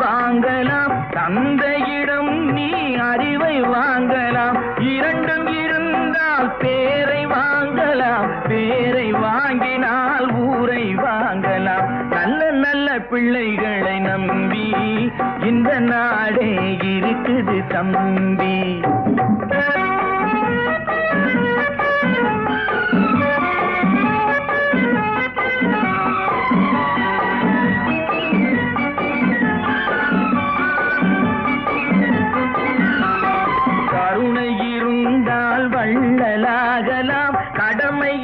வாங்கலாம், தந்தையிடம் நீ அறிவை வாங்கலாம். இரண்டும் இருந்தால் பேரை வாங்கலாம், பேரை வாங்கினால் ஊரை வாங்கலாம். நல்ல நல்ல பிள்ளைகளை நம்பி இந்த நாடே இருக்குது தம்பி. கருணை இருந்தால் வள்ளலாகலாம், கடமை